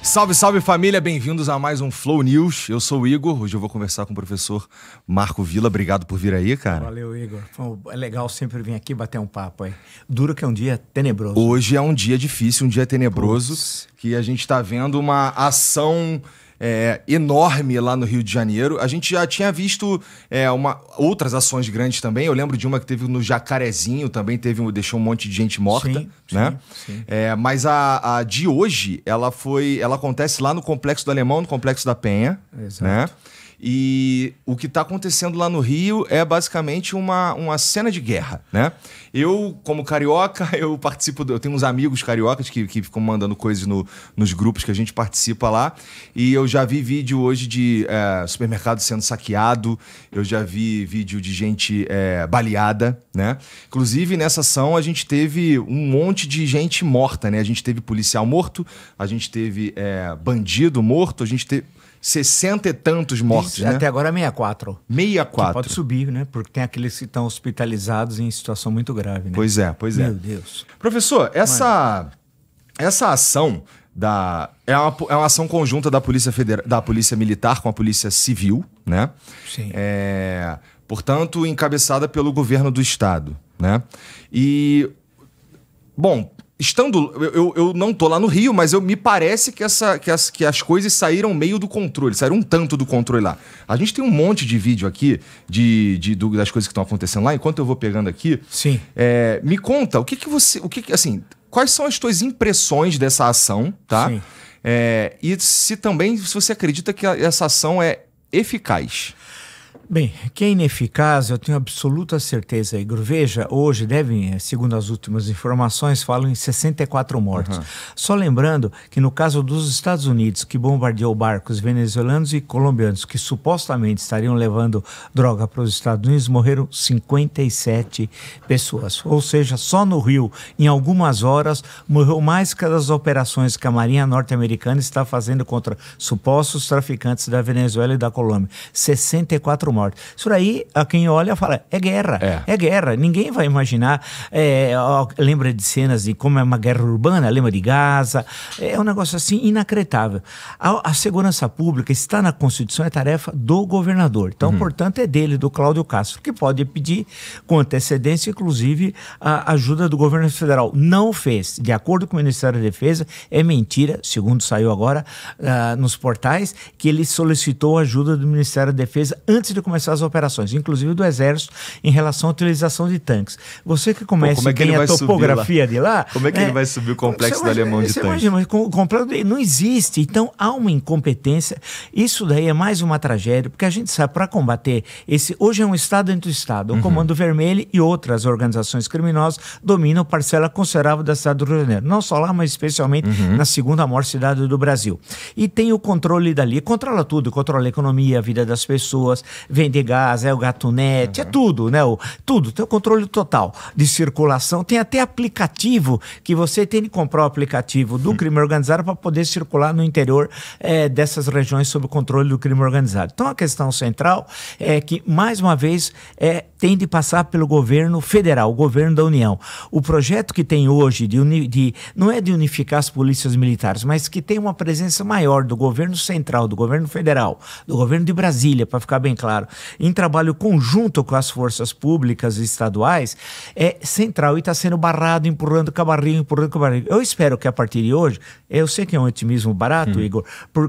Salve, salve família, bem-vindos a mais um Flow News. Eu sou o Igor, hoje eu vou conversar com o professor Marco Villa. Obrigado por vir aí, cara. Valeu, Igor. É legal sempre vir aqui bater um papo aí. Duro que é um dia tenebroso. Hoje é um dia difícil, um dia tenebroso, que a gente tá vendo uma ação enorme lá no Rio de Janeiro. A gente já tinha visto outras ações grandes também. Eu lembro de uma que teve no Jacarezinho, também deixou um monte de gente morta, né? Sim. Mas a de hoje, ela acontece lá no Complexo do Alemão, no Complexo da Penha. Exato. Né? E o que está acontecendo lá no Rio é basicamente uma cena de guerra, né? Eu, como carioca, eu tenho uns amigos cariocas que ficam mandando coisas nos grupos que a gente participa lá, e eu já vi vídeo hoje de supermercado sendo saqueado, eu já vi vídeo de gente baleada, né? Inclusive, nessa ação, a gente teve um monte de gente morta, né? A gente teve policial morto, a gente teve bandido morto, a gente teve 60 e tantos mortos, né? Até agora 64. 64. Que pode subir, né? Porque tem aqueles que estão hospitalizados em situação muito grave, né? Pois é. Meu Deus. Professor, essa ação é uma ação conjunta da Polícia Militar com a Polícia Civil, né? Sim. Portanto, encabeçada pelo governo do estado, né? E, bom, eu não tô lá no Rio, mas me parece que as coisas saíram meio do controle, saíram um tanto do controle lá. A gente tem um monte de vídeo aqui das coisas que estão acontecendo lá. Enquanto eu vou pegando aqui, sim. Me conta quais são as tuas impressões dessa ação, tá? Sim. E se você acredita que essa ação é eficaz. Bem, que é ineficaz, eu tenho absoluta certeza, Igor. Veja, hoje segundo as últimas informações, falam em 64 mortos. Uhum. Só lembrando que no caso dos Estados Unidos, que bombardeou barcos venezuelanos e colombianos que supostamente estariam levando droga para os Estados Unidos, morreram 57 pessoas. Ou seja, só no Rio, em algumas horas, morreu mais que as operações que a Marinha norte-americana está fazendo contra supostos traficantes da Venezuela e da Colômbia. 64 mortos. Isso aí, a quem olha fala, é guerra, é guerra. Ninguém vai imaginar, lembra de cenas de como é uma guerra urbana, lembra de Gaza, é um negócio assim inacreditável. A segurança pública está na Constituição, é tarefa do governador. Então, portanto, é dele, do Cláudio Castro, que pode pedir com antecedência, inclusive, a ajuda do governo federal. Não fez. De acordo com o Ministério da Defesa, é mentira, segundo saiu agora nos portais, que ele solicitou a ajuda do Ministério da Defesa antes de começar as operações, inclusive do Exército, em relação à utilização de tanques. Você que conhece bem a topografia de lá... Como é que ele vai subir o complexo do Alemão de tanques? Imagina, não existe. Então, há uma incompetência. Isso daí é mais uma tragédia, porque a gente sabe, para combater hoje é um Estado dentro do Estado. O Comando Vermelho e outras organizações criminosas dominam parcela considerável da cidade do Rio de Janeiro. Não só lá, mas especialmente na segunda maior cidade do Brasil. E tem o controle dali. Controla tudo. Controla a economia, a vida das pessoas, vende gás, o gatunete, é tudo, né? Tudo, tem o controle total de circulação. Tem até aplicativo que você tem que comprar o aplicativo do crime organizado para poder circular no interior dessas regiões sob o controle do crime organizado. Então a questão central é que, mais uma vez, tem de passar pelo governo federal, o governo da União. O projeto que tem hoje não é de unificar as polícias militares, mas que tem uma presença maior do governo central, do governo federal, do governo de Brasília, para ficar bem claro, em trabalho conjunto com as forças públicas e estaduais, é central e está sendo barrado, empurrando com a barriga. Eu espero que a partir de hoje, eu sei que é um otimismo barato, Igor,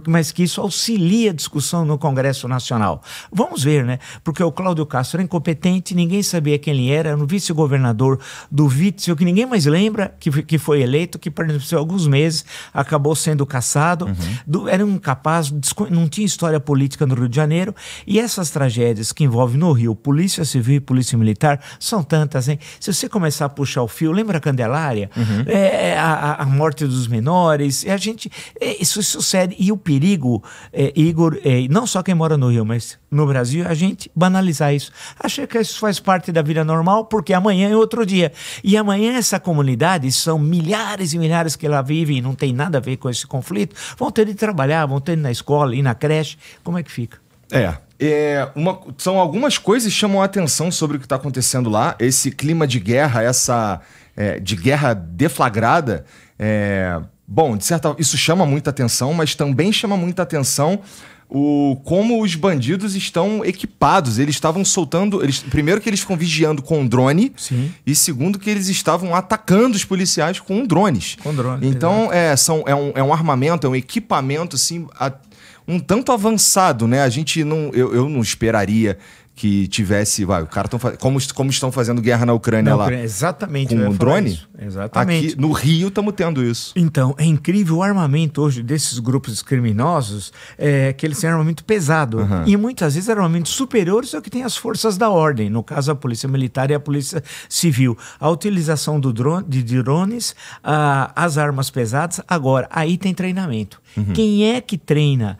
mas que isso auxilie a discussão no Congresso Nacional. Vamos ver, né? Porque o Cláudio Castro era incompetente, ninguém sabia quem ele era um vice-governador do Witzel, que ninguém mais lembra, que foi eleito, que por alguns meses acabou sendo cassado, era um incapaz, não tinha história política no Rio de Janeiro, e essas tragédias que envolvem no Rio Polícia Civil e Polícia Militar são tantas, hein? Se você começar a puxar o fio, lembra a Candelária? A morte dos menores, isso sucede, e o perigo, Igor, não só quem mora no Rio, mas no Brasil, a gente banalizar isso. Acha que isso faz parte da vida normal, porque amanhã é outro dia. E amanhã essa comunidade, são milhares e milhares que lá vivem e não tem nada a ver com esse conflito, vão ter de trabalhar, vão ter de ir na escola, ir na creche. Como é que fica? São algumas coisas que chamam a atenção sobre o que está acontecendo lá. Esse clima de guerra, de guerra deflagrada, Bom, isso chama muita atenção, mas também chama muita atenção como os bandidos estão equipados. Eles estavam soltando... primeiro que eles ficam vigiando com drone. Sim. E segundo que eles estavam atacando os policiais com drones. Com drone. Então, é um armamento, é um equipamento, assim, um tanto avançado, né? Eu não esperaria que tivesse... o cara como estão fazendo guerra na Ucrânia lá. Exatamente. Com um drone? Exatamente. Aqui no Rio estamos tendo isso. Então, é incrível o armamento hoje desses grupos criminosos, que eles têm armamento pesado. Uhum. E muitas vezes armamentos superiores ao que tem as forças da ordem. No caso, a Polícia Militar e a Polícia Civil. A utilização de drones, as armas pesadas. Agora, aí tem treinamento. Uhum. Quem é que treina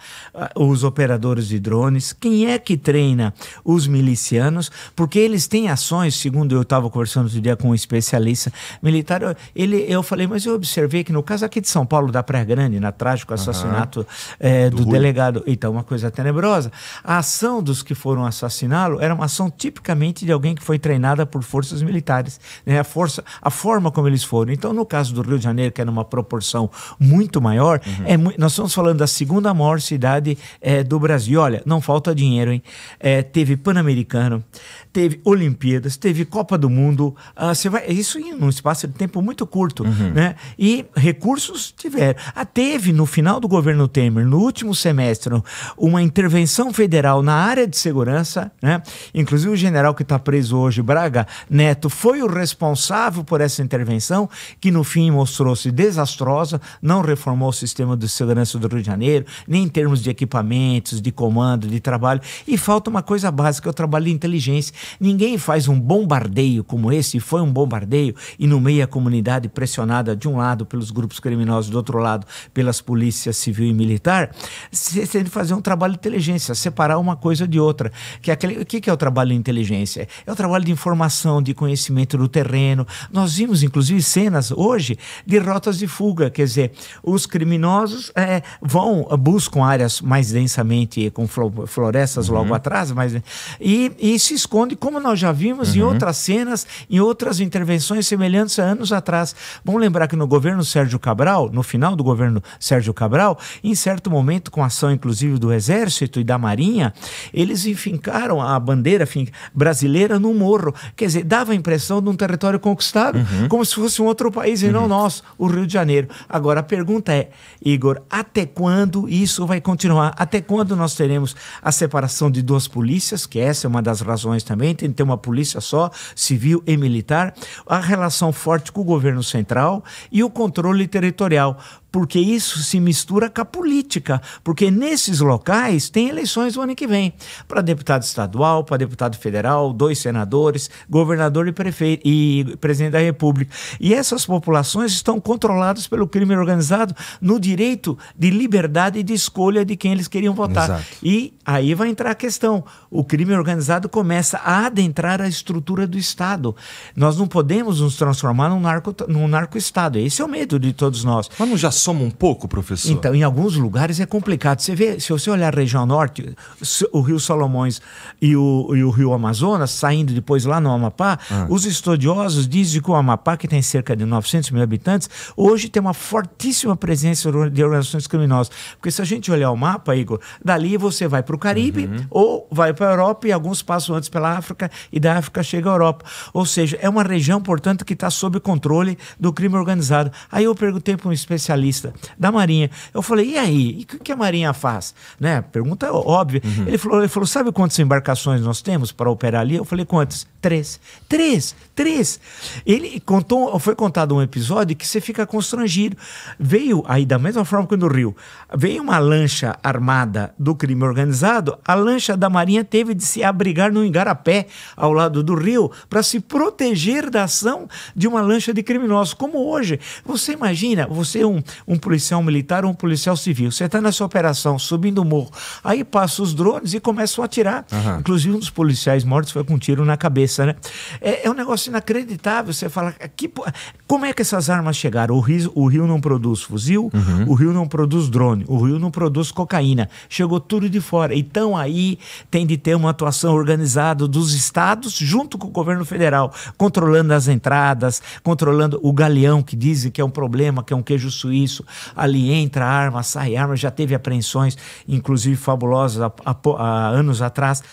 os operadores de drones? Quem é que treina os milicianos? Porque eles têm ações, segundo eu estava conversando outro dia com um especialista militar, eu falei, mas eu observei que no caso aqui de São Paulo, da Praia Grande, na trágico assassinato do delegado, então uma coisa tenebrosa, a ação dos que foram assassiná-lo era uma ação tipicamente de alguém que foi treinada por forças militares, né? A forma como eles foram. Então, no caso do Rio de Janeiro, que era uma proporção muito maior, nós estamos falando da segunda maior cidade do Brasil. Olha, não falta dinheiro, hein? Teve Pan-Americano, teve Olimpíadas, teve Copa do Mundo. Isso em um espaço de tempo muito curto, né? E recursos tiveram. Teve no final do governo Temer, no último semestre, uma intervenção federal na área de segurança, né? Inclusive o general que está preso hoje, Braga Neto, foi o responsável por essa intervenção, que no fim mostrou-se desastrosa, não reformou o sistema de segurança do Rio de Janeiro, nem em termos de equipamentos, de comando, de trabalho. E falta uma coisa básica, é o trabalho de inteligência. Ninguém faz um bombardeio como esse, foi um bombardeio, e no meio a comunidade pressionada de um lado pelos grupos criminosos, do outro lado pelas polícias civil e militar. Você tem que fazer um trabalho de inteligência, separar uma coisa de outra. O que é o trabalho de inteligência? É o trabalho de informação, de conhecimento do terreno. Nós vimos, inclusive, cenas hoje de rotas de fuga, quer dizer, os criminosos buscam áreas mais densamente, com florestas logo atrás, e se esconde, como nós já vimos em outras cenas, em outras intervenções semelhantes a anos atrás. Vamos lembrar que no governo Sérgio Cabral, no final do governo Sérgio Cabral, em certo momento, com ação inclusive do Exército e da Marinha, eles enfincaram a bandeira brasileira no morro. Quer dizer, dava a impressão de um território conquistado, como se fosse um outro país e não nós, o Rio de Janeiro. Agora, a pergunta é, Igor, até quando isso vai continuar? Até quando nós teremos a separação de duas polícias, que essa é uma das razões também, tem que ter uma polícia só, civil e militar, a relação forte com o governo central e o controle territorial, porque isso se mistura com a política, porque nesses locais tem eleições no ano que vem, para deputado estadual, para deputado federal, 2 senadores, governador e prefeito e presidente da República. E essas populações estão controladas pelo crime organizado no direito de liberdade e de escolha de quem eles queriam votar. Exato. E aí vai entrar a questão, o crime organizado começa a adentrar a estrutura do Estado. Nós não podemos nos transformar num narco-estado, esse é o medo de todos nós. Mas não já soma um pouco, professor? Então, em alguns lugares é complicado. Você vê, se você olhar a região norte, o Rio Solimões e o Rio Amazonas, saindo depois lá no Amapá, os estudiosos dizem que o Amapá, que tem cerca de 900 mil habitantes, hoje tem uma fortíssima presença de organizações criminosas. Porque se a gente olhar o mapa, Igor, dali você vai para o Caribe ou vai para a Europa, e alguns passam antes pela África, e da África chega à Europa. Ou seja, é uma região, portanto, que está sob controle do crime organizado. Aí eu perguntei para um especialista da Marinha, eu falei, e aí? E o que a Marinha faz? Né? Pergunta óbvia. Ele falou, sabe quantas embarcações nós temos para operar ali? Eu falei, quantas? 3. 3. Ele foi contado um episódio que você fica constrangido. Veio, aí da mesma forma que no Rio, veio uma lancha armada do crime organizado, a lancha da Marinha teve de se abrigar no Igarapé, ao lado do rio, para se proteger da ação de uma lancha de criminosos. Como hoje, você imagina, você é um policial militar ou um policial civil, você está nessa operação, subindo o morro, aí passam os drones e começam a atirar. Inclusive um dos policiais mortos foi com um tiro na cabeça, né? É um negócio inacreditável, você fala, como é que essas armas chegaram? O Rio não produz fuzil, o Rio não produz drone, o Rio não produz cocaína, chegou tudo de fora. Então aí tem de ter uma atuação organizada dos estados junto com o governo federal, controlando as entradas, controlando o galeão, que dizem que é um problema, que é um queijo suíço, isso. Ali entra arma, sai arma, já teve apreensões, inclusive fabulosas há anos atrás.